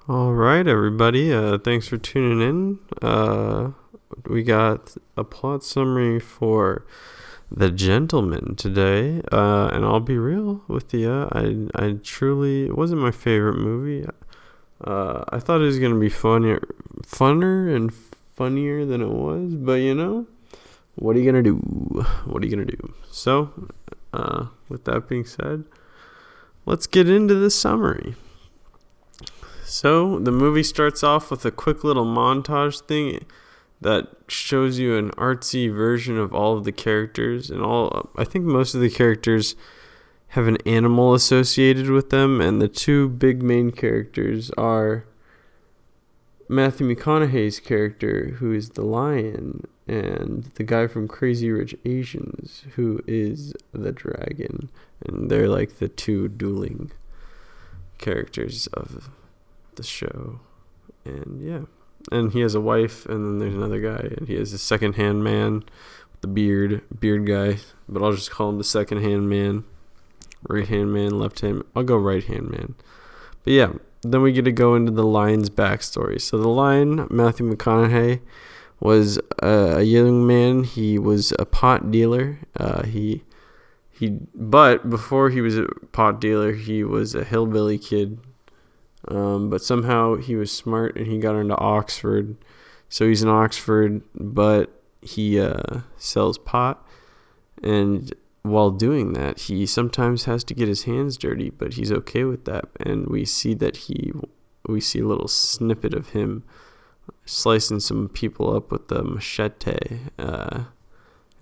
All right, everybody. Thanks for tuning in. We got a plot summary for The Gentleman today, and I'll be real with you. I truly it wasn't my favorite movie. I thought it was gonna be funner and funnier than it was, but what are you gonna do? What are you gonna do? So, with that being said, let's get into the summary. So the movie starts off with a quick little montage thing that shows you an artsy version of all of the characters, and I think most of the characters have an animal associated with them, and the two big main characters are Matthew McConaughey's character, who is the lion, and the guy from Crazy Rich Asians, who is the dragon, and they're like the two dueling characters of the show. And yeah, and he has a wife, and then there's another guy, and he has a second-hand man with the beard guy, but I'll just call him the second-hand man. Right-hand man, left-hand, I'll go right-hand man. But yeah, then we get to go into the lion's backstory. So the lion, Matthew McConaughey, was a young man. He was a pot dealer. But before he was a pot dealer, he was a hillbilly kid. But somehow he was smart and he got into Oxford. So he's in Oxford, but he sells pot. And while doing that, he sometimes has to get his hands dirty, but he's okay with that. And we see a little snippet of him slicing some people up with the machete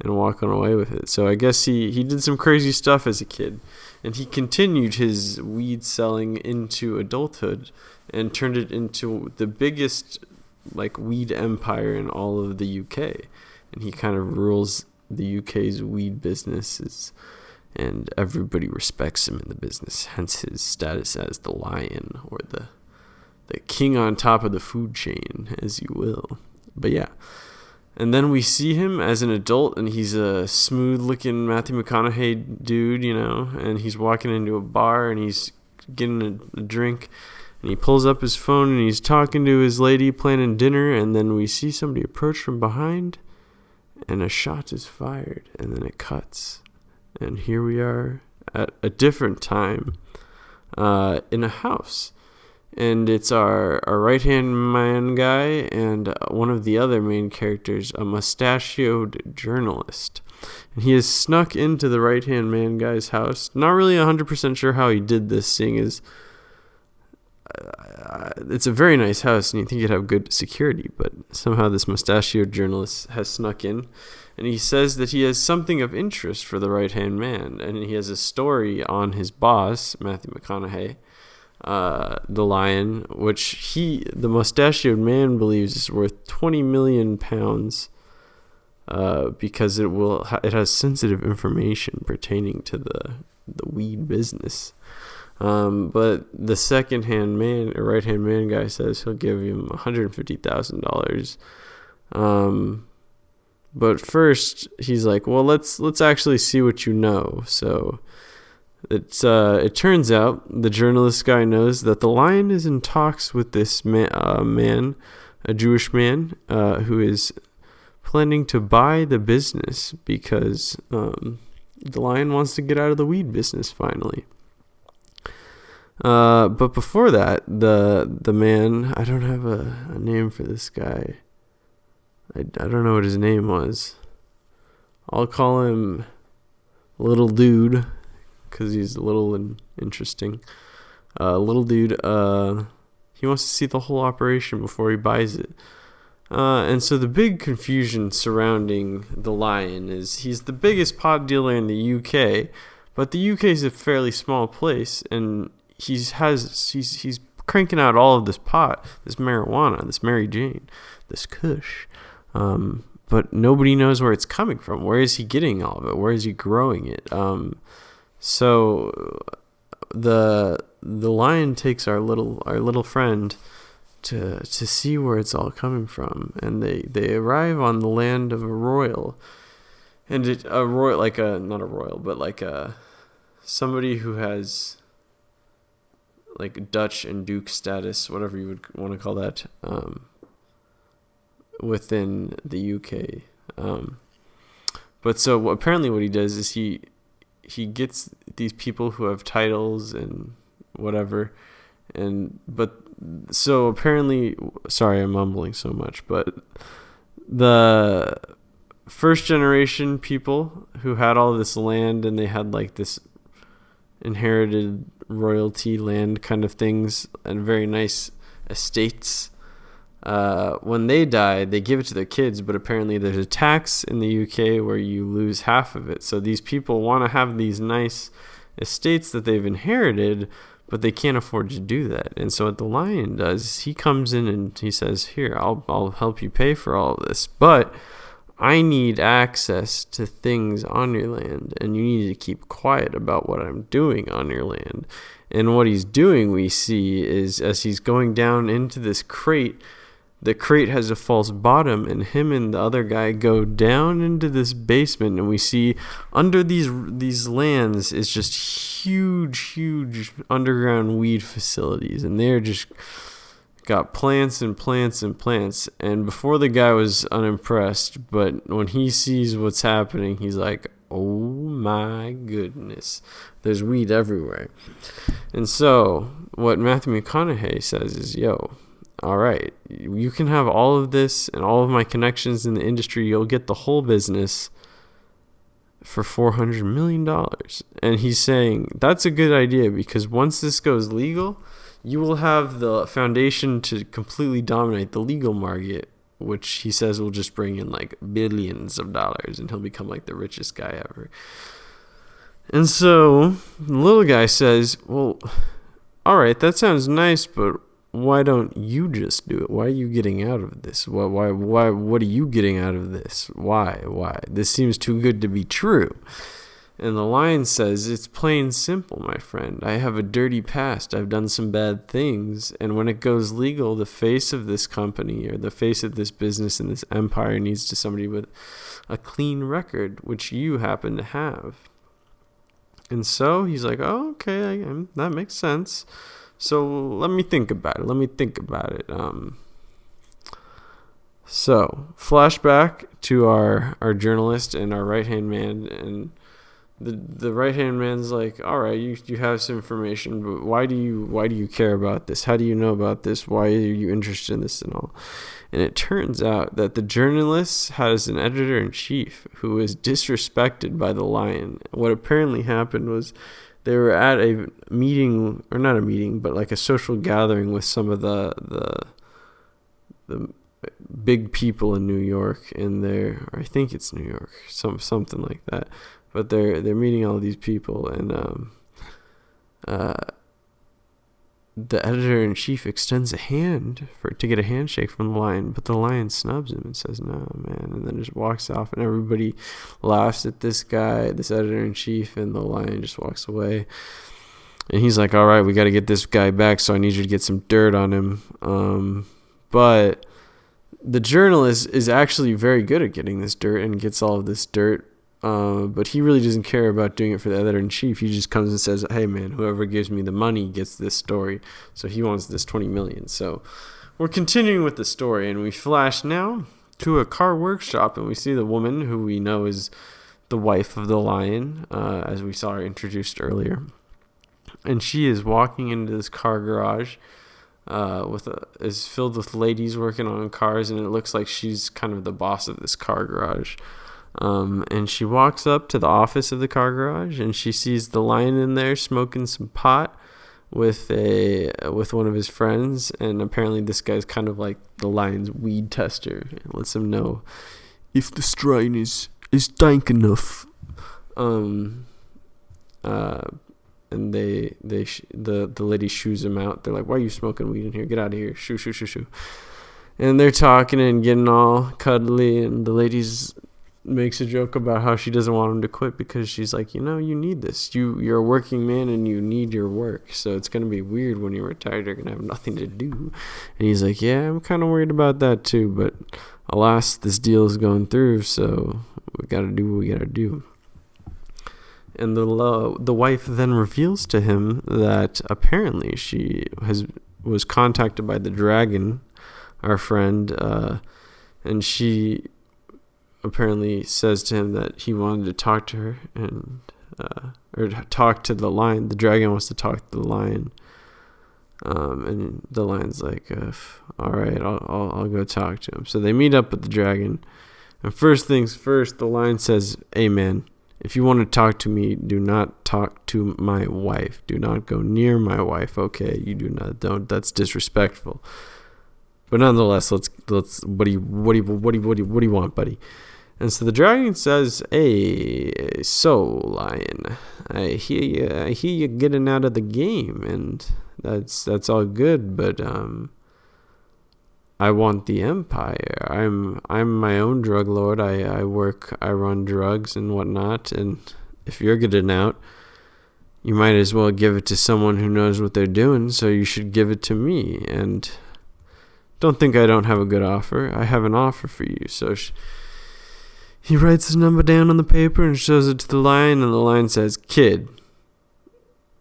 and walking away with it. So I guess he did some crazy stuff as a kid. And he continued his weed selling into adulthood and turned it into the biggest weed empire in all of the UK. And he kind of rules the UK's weed businesses, and everybody respects him in the business, hence his status as the lion, or the king on top of the food chain, as you will. But yeah. And then we see him as an adult, and he's a smooth-looking Matthew McConaughey dude, and he's walking into a bar, and he's getting a drink, and he pulls up his phone, and he's talking to his lady, planning dinner, and then we see somebody approach from behind, and a shot is fired, and then it cuts. And here we are at a different time in a house. And it's our right-hand man guy and one of the other main characters, a mustachioed journalist. And he has snuck into the right-hand man guy's house. Not really 100% sure how he did this, seeing as it's a very nice house and you think you'd have good security, but somehow this mustachioed journalist has snuck in. And he says that he has something of interest for the right-hand man, and he has a story on his boss, Matthew McConaughey, the lion, which the mustachioed man believes is worth 20 million pounds, because it has sensitive information pertaining to the weed business. But the second-hand man, or right-hand man guy, says he'll give him $150,000. But first he's like, well, let's actually see what you know. So it turns out the journalist guy knows that the lion is in talks with this man, a Jewish man, who is planning to buy the business because the lion wants to get out of the weed business finally. But before that, the man, I don't have a name for this guy. I don't know what his name was. I'll call him Little Dude, because he's little and interesting. Little dude, he wants to see the whole operation before he buys it. And so the big confusion surrounding the lion is he's the biggest pot dealer in the UK, but the UK is a fairly small place, and he's cranking out all of this pot, this marijuana, this Mary Jane, this Kush. But nobody knows where it's coming from. Where is he getting all of it? Where is he growing it? So the lion takes our little friend to see where it's all coming from, and they arrive on the land of a royal, and a royal, not a royal, but somebody who has like Dutch and Duke status, whatever you would want to call that, within the UK. But so apparently what he does is he gets these people who have titles and whatever, but so apparently, sorry, I'm mumbling so much, but the first generation people who had all this land and they had like this inherited royalty land kind of things and very nice estates, when they die, they give it to their kids, but apparently there's a tax in the UK where you lose half of it. So these people want to have these nice estates that they've inherited, but they can't afford to do that. And so what the lion does, he comes in and he says, here, I'll help you pay for all of this, but I need access to things on your land, and you need to keep quiet about what I'm doing on your land. And what he's doing, we see, is as he's going down into this crate, the crate has a false bottom, and him and the other guy go down into this basement, and we see under these lands is just huge underground weed facilities, and they're just got plants and plants and plants. And before, the guy was unimpressed, but when he sees what's happening, he's like, oh my goodness, there's weed everywhere. And so what Matthew McConaughey says is, yo, all right, you can have all of this and all of my connections in the industry. You'll get the whole business for $400 million. And he's saying that's a good idea, because once this goes legal, you will have the foundation to completely dominate the legal market, which he says will just bring in like billions of dollars, and he'll become like the richest guy ever. And so the little guy says, well, all right, that sounds nice, but why don't you just do it? Why are you getting out of this? Why? What are you getting out of this? Why? This seems too good to be true. And the lion says, it's plain simple, my friend. I have a dirty past. I've done some bad things. And when it goes legal, the face of this company or the face of this business and this empire needs to somebody with a clean record, which you happen to have. And so he's like, oh, okay, that makes sense. So let me think about it. So flashback to our journalist and our right-hand man, and the right-hand man's like, all right, you have some information, but why do you care about this? How do you know about this? Why are you interested in this and all? And it turns out that the journalist has an editor-in-chief who is disrespected by the lion. What apparently happened was they were at a meeting, or not a meeting, but like a social gathering with some of the big people in New York, and I think it's New York, something like that. But they're meeting all these people, and the editor-in-chief extends a hand to get a handshake from the lion, but the lion snubs him and says, no, man, and then just walks off, and everybody laughs at this guy, this editor-in-chief, and the lion just walks away. And he's like, all right, we got to get this guy back, so I need you to get some dirt on him. But the journalist is actually very good at getting this dirt and gets all of this dirt. But he really doesn't care about doing it for the editor-in-chief. He just comes and says, hey, man, whoever gives me the money gets this story. So he wants this $20 million. So we're continuing with the story, and we flash now to a car workshop, and we see the woman who we know is the wife of the lion, as we saw her introduced earlier. And she is walking into this car garage is filled with ladies working on cars, and it looks like she's kind of the boss of this car garage. And she walks up to the office of the car garage, and she sees the lion in there smoking some pot with one of his friends, and apparently this guy's kind of like the lion's weed tester. It lets him know if the strain is dank enough. And the lady shoos him out. They're like, why are you smoking weed in here? Get out of here. Shoo. And they're talking and getting all cuddly, and the lady's makes a joke about how she doesn't want him to quit because she's like, you need this. You're a working man and you need your work. So it's going to be weird when you're retired. You're going to have nothing to do. And he's like, yeah, I'm kind of worried about that too. But alas, this deal is going through. So we got to do what we got to do. And the wife then reveals to him that apparently she was contacted by the dragon, our friend, and she apparently says to him that he wanted to talk to her and or talk to the lion. The dragon wants to talk to the lion, and the lion's like, "All right, I'll go talk to him." So they meet up with the dragon, and first things first, the lion says, "Hey man, if you want to talk to me, do not talk to my wife. Do not go near my wife. Okay, you don't. That's disrespectful." But nonetheless, let's. What do you want, buddy? And so the dragon says, "Hey, so lion, I hear you getting out of the game, and that's all good. But I want the empire. I'm my own drug lord. I run drugs and whatnot. And if you're getting out, you might as well give it to someone who knows what they're doing. So you should give it to me. And don't think I don't have a good offer. I have an offer for you." So he writes his number down on the paper and shows it to the lion. And the lion says, "Kid,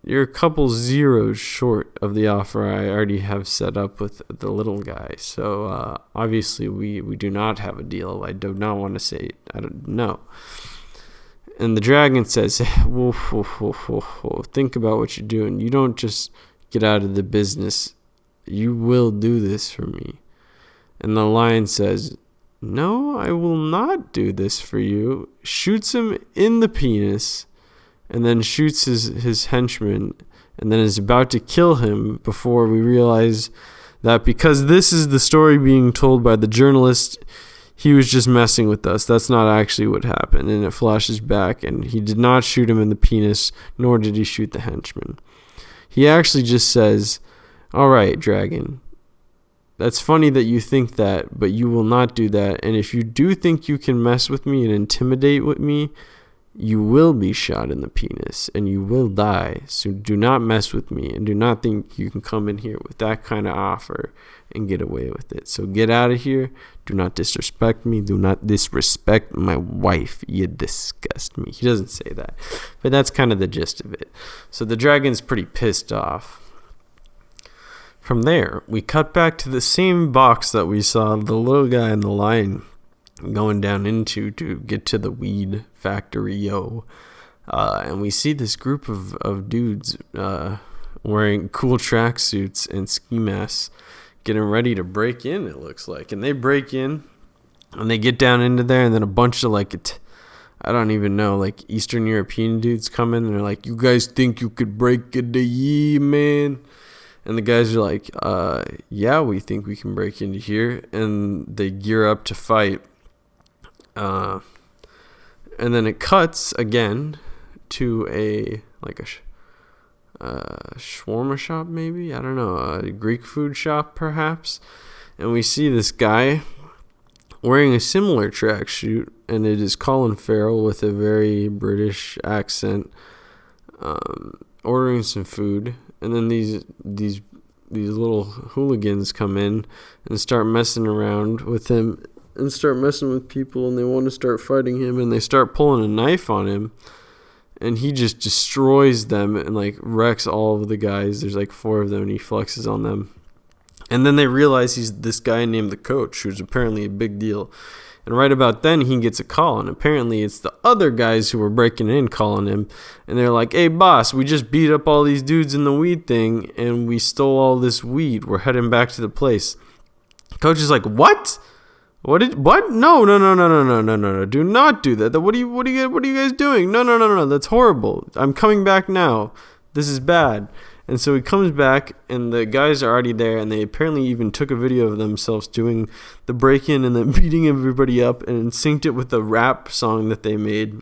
you're a couple zeros short of the offer I already have set up with the little guy. So obviously we do not have a deal. I do not want to say it. I don't know." And the dragon says, whoa, think about what you're doing. You don't just get out of the business. You will do this for me. And the lion says, "No, I will not do this for you." Shoots him in the penis, and then shoots his henchman, and then is about to kill him before we realize that because this is the story being told by the journalist, he was just messing with us. That's not actually what happened. And it flashes back, and he did not shoot him in the penis, nor did he shoot the henchman. He actually just says, "All right, dragon, that's funny that you think that, but you will not do that. And if you do think you can mess with me and intimidate with me, you will be shot in the penis and you will die. So do not mess with me and do not think you can come in here with that kind of offer and get away with it. So get out of here. Do not disrespect me. Do not disrespect my wife. You disgust me." He doesn't say that, but that's kind of the gist of it. So the dragon's pretty pissed off. From there, we cut back to the same box that we saw the little guy and the lion going down into to get to the weed factory, and we see this group of dudes wearing cool tracksuits and ski masks getting ready to break in, it looks like. And they break in, and they get down into there, and then a bunch of, I don't even know, like Eastern European dudes come in, and they're like, "You guys think you could break into man?" And the guys are like, "Yeah, we think we can break into here." And they gear up to fight. And then it cuts again to a shawarma shop, maybe? I don't know. A Greek food shop, perhaps. And we see this guy wearing a similar tracksuit, and it is Colin Farrell with a very British accent, ordering some food. And then these little hooligans come in and start messing around with him and start messing with people, and they want to start fighting him, and they start pulling a knife on him, and he just destroys them and wrecks all of the guys. There's 4 of them, and he flexes on them. And then they realize he's this guy named the coach, who's apparently a big deal. And right about then, he gets a call, and apparently it's the other guys who were breaking in calling him. And they're like, "Hey, boss, we just beat up all these dudes in the weed thing, and we stole all this weed. We're heading back to the place." Coach is like, "What? What? No. Do not do that. What are you guys doing? No. That's horrible. I'm coming back now. This is bad." And so he comes back, and the guys are already there, and they apparently even took a video of themselves doing the break-in and then beating everybody up and synced it with a rap song that they made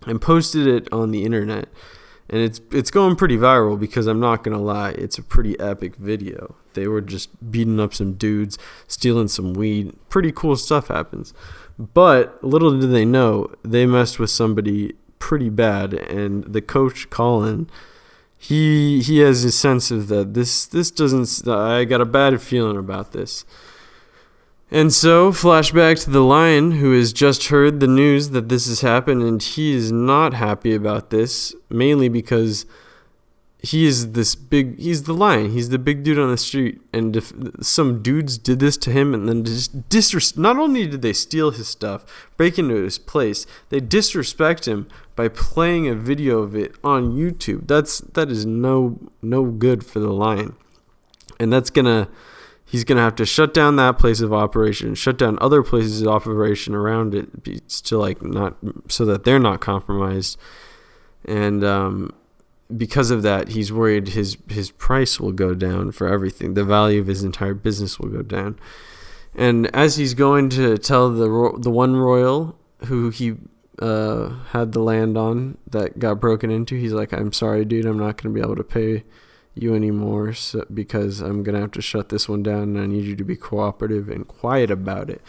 and posted it on the internet. And it's going pretty viral because I'm not going to lie, it's a pretty epic video. They were just beating up some dudes, stealing some weed. Pretty cool stuff happens. But little did they know, they messed with somebody pretty bad, and the coach, Colin, he has a sense of that this doesn't, I got a bad feeling about this. And so, flashback to the lion, who has just heard the news that this has happened, and he is not happy about this, mainly because he's the lion. He's the big dude on the street, and if some dudes did this to him and then not only did they steal his stuff, break into his place, they disrespect him by playing a video of it on YouTube. That is no good for the lion. And he's gonna have to shut down that place of operation, shut down other places of operation around it, not so that they're not compromised. And because of that, he's worried his price will go down for everything. The value of his entire business will go down. And as he's going to tell the one royal who he had the land on that got broken into, he's like, "I'm sorry, dude, I'm not going to be able to pay you anymore because I'm going to have to shut this one down, and I need you to be cooperative and quiet about it."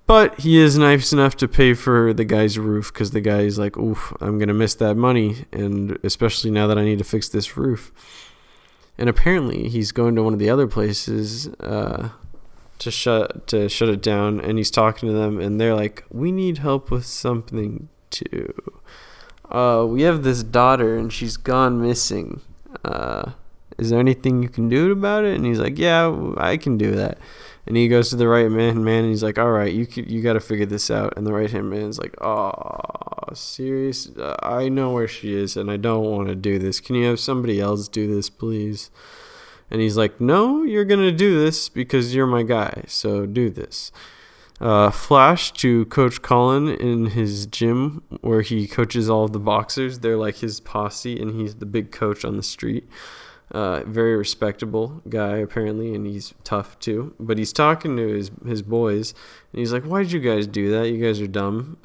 But he is nice enough to pay for the guy's roof because the guy's like, "Oof, I'm going to miss that money, and especially now that I need to fix this roof." And apparently he's going to one of the other places to shut it down, and he's talking to them, and they're like, "We need help with something too. We have this daughter, and she's gone missing. Is there anything you can do about it?" And he's like, "Yeah, I can do that." And he goes to the right man, and he's like, "All right, you got to figure this out." And the right hand man's like, "Oh, serious? I know where she is, and I don't want to do this. Can you have somebody else do this, please?" And he's like, "No, you're gonna do this because you're my guy. So do this." Flash to Coach Colin in his gym where he coaches all of the boxers. They're like his posse, and he's the big coach on the street. Very respectable guy apparently, and he's tough too. But he's talking to his boys, and he's like, "Why did you guys do that? You guys are dumb.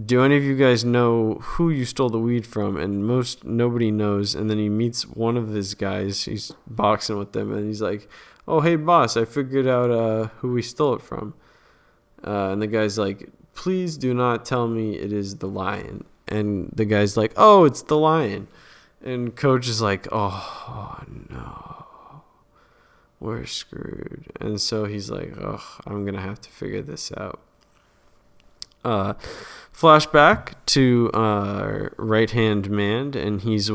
Do any of you guys know who you stole the weed from?" And nobody knows. And then he meets one of his guys. He's boxing with them, and he's like, "Oh, hey boss, I figured out who we stole it from." And the guy's like, "Please do not tell me it is the lion." And the guy's like, "Oh, it's the lion." And Coach is like, oh no, we're screwed. And so he's like, "Oh, I'm going to have to figure this out." Flashback to our right-hand man, and he's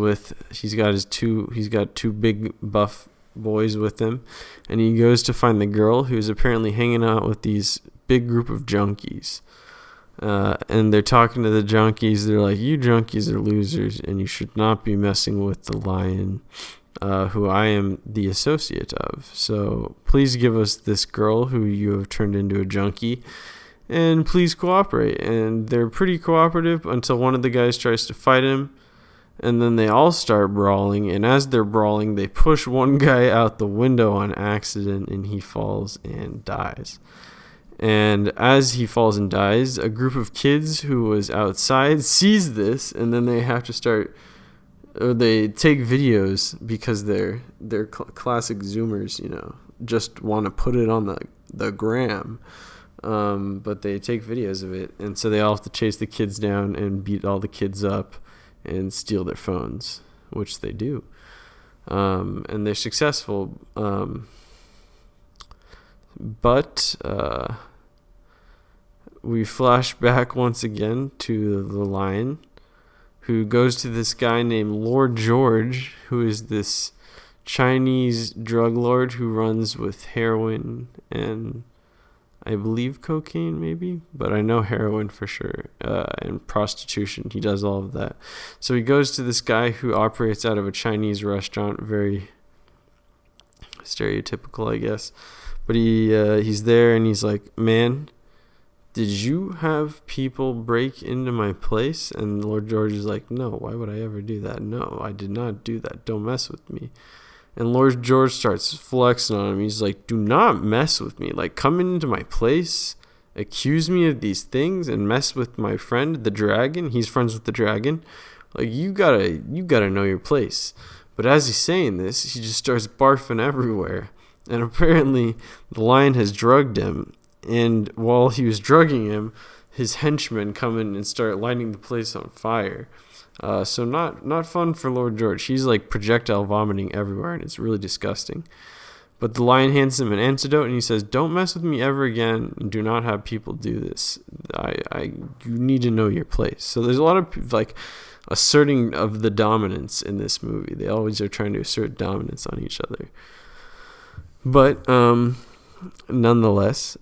got two big buff boys with him, and he goes to find the girl who's apparently hanging out with these big group of junkies. And they're talking to the junkies. They're like, "You junkies are losers, and you should not be messing with the lion, who I am the associate of. So please give us this girl who you have turned into a junkie, and please cooperate." And they're pretty cooperative until one of the guys tries to fight him, and then they all start brawling. And as they're brawling, they push one guy out the window on accident, and he falls and dies. And as he falls and dies, a group of kids who was outside sees this, and then they have to they take videos because they're classic Zoomers, just want to put it on the gram. But they take videos of it, and so they all have to chase the kids down and beat all the kids up and steal their phones, which they do. And they're successful. But we flash back once again to the lion, who goes to this guy named Lord George, who is this Chinese drug lord who runs with heroin and I believe cocaine maybe, but I know heroin for sure, and prostitution. He does all of that. So he goes to this guy who operates out of a Chinese restaurant, very stereotypical, I guess. But he's there, and he's like, "Man, did you have people break into my place?" And Lord George is like, "No, why would I ever do that? No, I did not do that. Don't mess with me." And Lord George starts flexing on him. He's like, "Do not mess with me. Like, come into my place, accuse me of these things, and mess with my friend, the dragon." He's friends with the dragon. Like, you gotta know your place. But as he's saying this, he just starts barfing everywhere. And apparently the lion has drugged him. And while he was drugging him, his henchmen come in and start lighting the place on fire. So not fun for Lord George. He's like projectile vomiting everywhere, and it's really disgusting. But the lion hands him an antidote, and he says, "Don't mess with me ever again. Do not have people do this. You need to know your place." So there's a lot of like asserting of the dominance in this movie. They always are trying to assert dominance on each other. But nonetheless,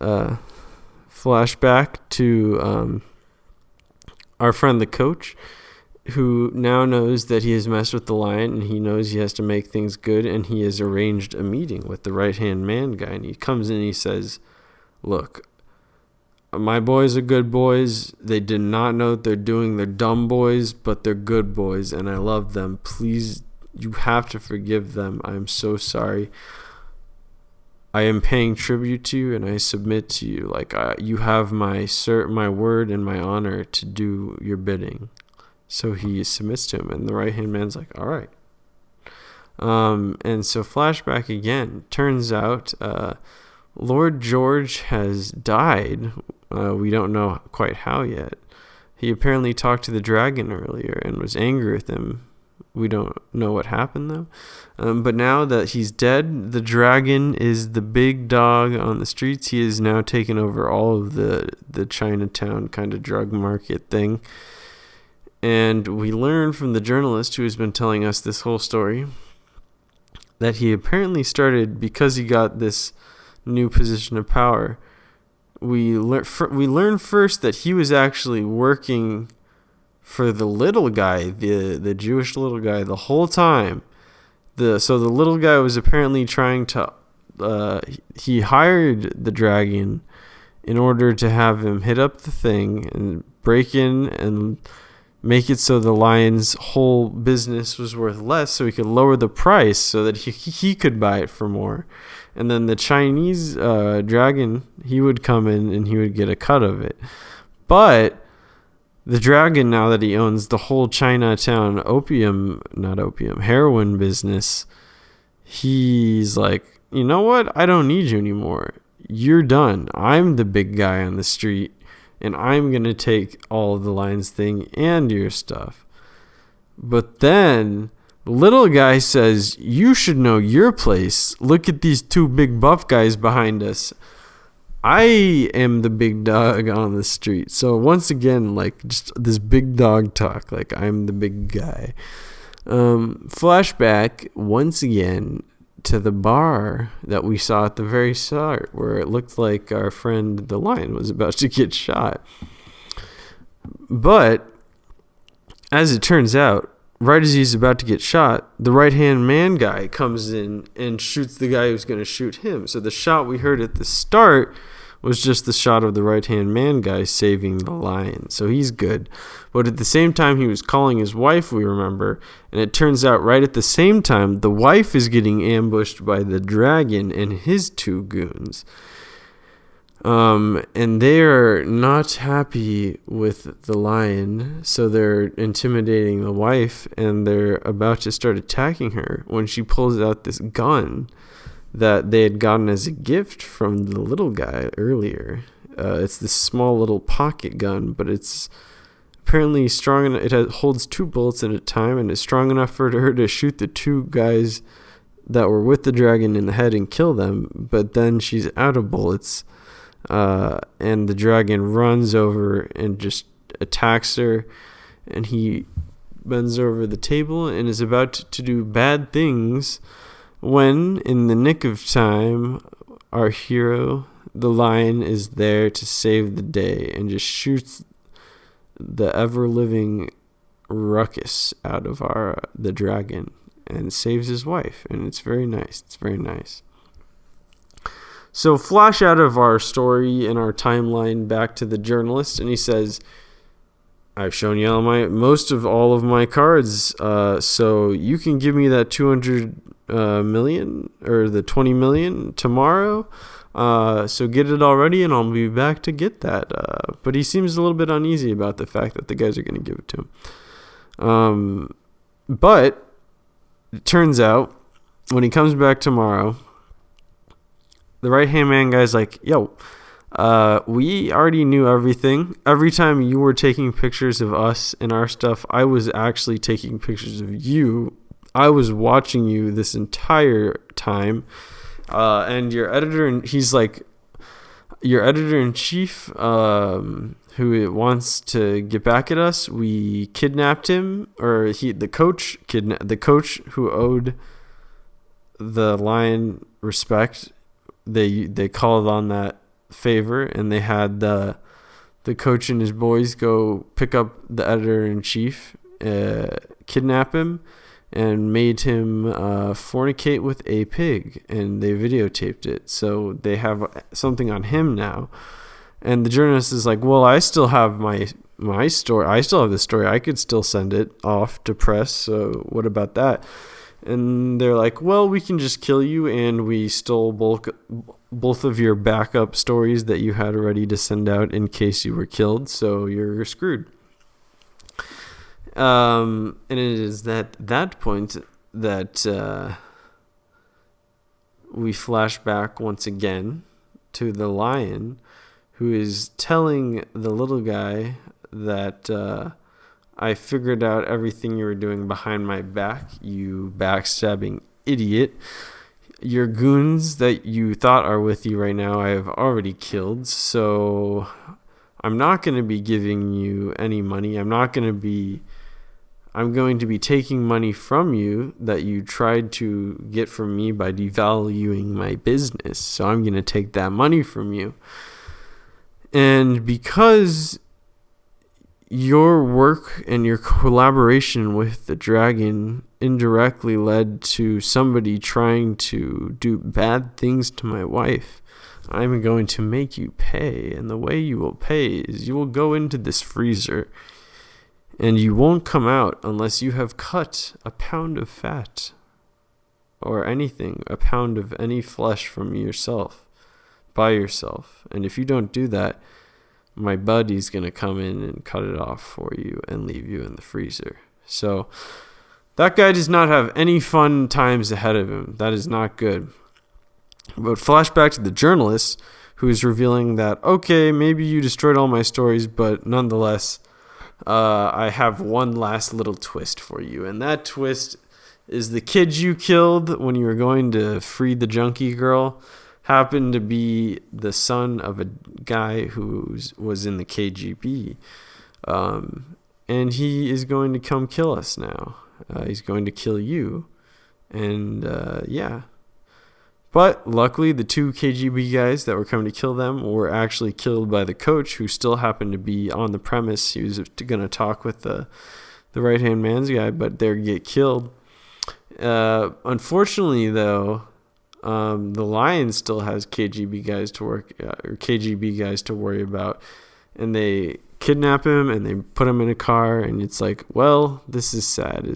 flashback to our friend the coach, who now knows that he has messed with the lion, and he knows he has to make things good, and he has arranged a meeting with the right-hand man guy. And he comes in and he says, "Look, my boys are good boys. They did not know what they're doing. They're dumb boys, but they're good boys, and I love them. Please, you have to forgive them. I am so sorry. I am paying tribute to you, and I submit to you. Like, you have my word and my honor to do your bidding." So he submits to him, and the right-hand man's like, "All right." And so flashback again. Turns out Lord George has died. We don't know quite how yet. He apparently talked to the dragon earlier and was angry with him. We don't know what happened, though. But now that he's dead, the dragon is the big dog on the streets. He has now taken over all of the Chinatown kind of drug market thing. And we learn from the journalist who has been telling us this whole story that he apparently started, because he got this new position of power. We learn first that he was actually working for the little guy, the Jewish little guy, the whole time. So the little guy was apparently trying to. He hired the dragon in order to have him hit up the thing and break in and make it so the lion's whole business was worth less, so he could lower the price so that he could buy it for more. And then the Chinese dragon, he would come in and he would get a cut of it. But the dragon, now that he owns the whole Chinatown heroin business, he's like, "You know what? I don't need you anymore. You're done. I'm the big guy on the street, and I'm going to take all of the lion's thing and your stuff." But then the little guy says, "You should know your place. Look at these two big buff guys behind us. I am the big dog on the street." So once again, like, just this big dog talk, like I'm the big guy. Flashback once again to the bar that we saw at the very start, where it looked like our friend the lion was about to get shot. But as it turns out, right as he's about to get shot, the right-hand man guy comes in and shoots the guy who's going to shoot him. So the shot we heard at the start was just the shot of the right-hand man guy saving the lion. So he's good. But at the same time, he was calling his wife, we remember. And it turns out right at the same time, the wife is getting ambushed by the dragon and his two goons. And they are not happy with the lion, so they're intimidating the wife, and they're about to start attacking her when she pulls out this gun that they had gotten as a gift from the little guy earlier. It's this small little pocket gun, but it's apparently strong enough. It holds 2 bullets at a time, and it's strong enough for her to shoot the 2 guys that were with the dragon in the head and kill them. But then she's out of bullets, and the dragon runs over and just attacks her, and he bends over the table and is about to do bad things when, in the nick of time, our hero, the lion, is there to save the day and just shoots the ever-living ruckus out of the dragon and saves his wife. And it's very nice. It's very nice. So flash out of our story and our timeline back to the journalist, and he says, "I've shown you most of all of my cards, so you can give me that 200 million or the 20 million tomorrow. So get it already, and I'll be back to get that." But he seems a little bit uneasy about the fact that the guys are going to give it to him. But it turns out when he comes back tomorrow, the right-hand man guy's like, "Yo, we already knew everything. Every time you were taking pictures of us and our stuff, I was actually taking pictures of you. I was watching you this entire time. And your editor, and he's like your editor in chief, who wants to get back at us. We kidnapped him, or the coach who owed the Lion respect. They called on that favor, and they had the coach and his boys go pick up the editor in chief, kidnap him, and made him fornicate with a pig, and they videotaped it. So they have something on him now. And the journalist is like, well, I still have my story. I still have the story. I could still send it off to press. So what about that? And they're like, well, we can just kill you, and we stole both of your backup stories that you had ready to send out in case you were killed. So you're screwed. And it is that point that we flash back once again to the Lion, who is telling the little guy that I figured out everything you were doing behind my back, you backstabbing idiot. Your goons that you thought are with you right now, I have already killed, so I'm not going to be giving you any money. I'm going to be taking money from you that you tried to get from me by devaluing my business. So I'm going to take that money from you. And because your work and your collaboration with the dragon indirectly led to somebody trying to do bad things to my wife, I'm going to make you pay. And the way you will pay is you will go into this freezer, and you won't come out unless you have cut a pound of fat or anything, a pound of any flesh from yourself, by yourself. And if you don't do that, my buddy's going to come in and cut it off for you and leave you in the freezer. So that guy does not have any fun times ahead of him. That is not good. But flashback to the journalist, who is revealing that, okay, maybe you destroyed all my stories, but nonetheless, I have one last little twist for you. And that twist is the kid you killed when you were going to free the junkie girl happened to be the son of a guy who was in the KGB. And he is going to come kill us now. He's going to kill you. And yeah. But luckily, the two KGB guys that were coming to kill them were actually killed by the coach, who still happened to be on the premise. He was going to talk with the right-hand man's guy, but they'd get killed. Unfortunately, though, the Lion still has KGB guys to worry about, and they kidnap him and they put him in a car, and it's like, well, this is sad.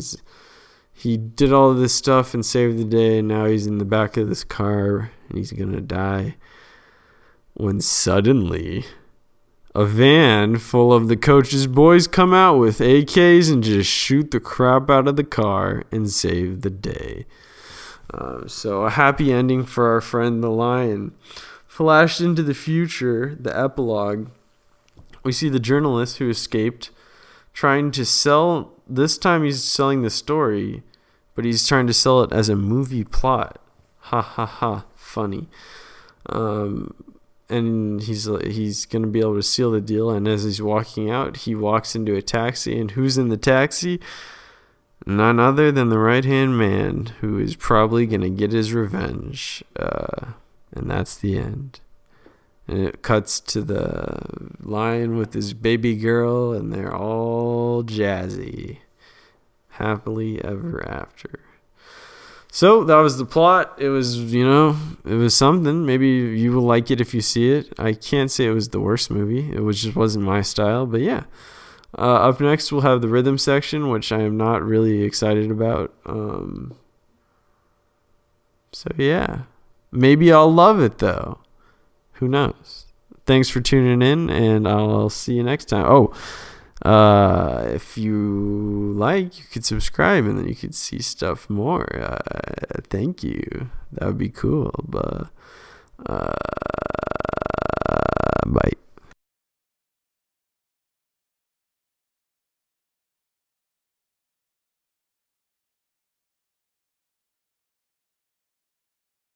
He did all of this stuff and saved the day, and now he's in the back of this car and he's gonna die. When suddenly, a van full of the coach's boys come out with AKs and just shoot the crap out of the car and save the day. So a happy ending for our friend the Lion. Flashed into the future, the epilogue, we see the journalist who escaped trying to sell. This time he's selling the story, but he's trying to sell it as a movie plot. Ha ha ha, funny. And he's going to be able to seal the deal. And as he's walking out, he walks into a taxi. And who's in the taxi? None other than the right-hand man, who is probably going to get his revenge. And that's the end. And it cuts to the Lion with his baby girl, and they're all jazzy. Happily ever after. So that was the plot. It was, it was something. Maybe you will like it if you see it. I can't say it was the worst movie. It just wasn't my style, but yeah. Up next, we'll have the rhythm section, which I am not really excited about. So yeah. Maybe I'll love it, though. Who knows? Thanks for tuning in, and I'll see you next time. If you like, you could subscribe, and then you could see stuff more. Thank you. That would be cool. But bye.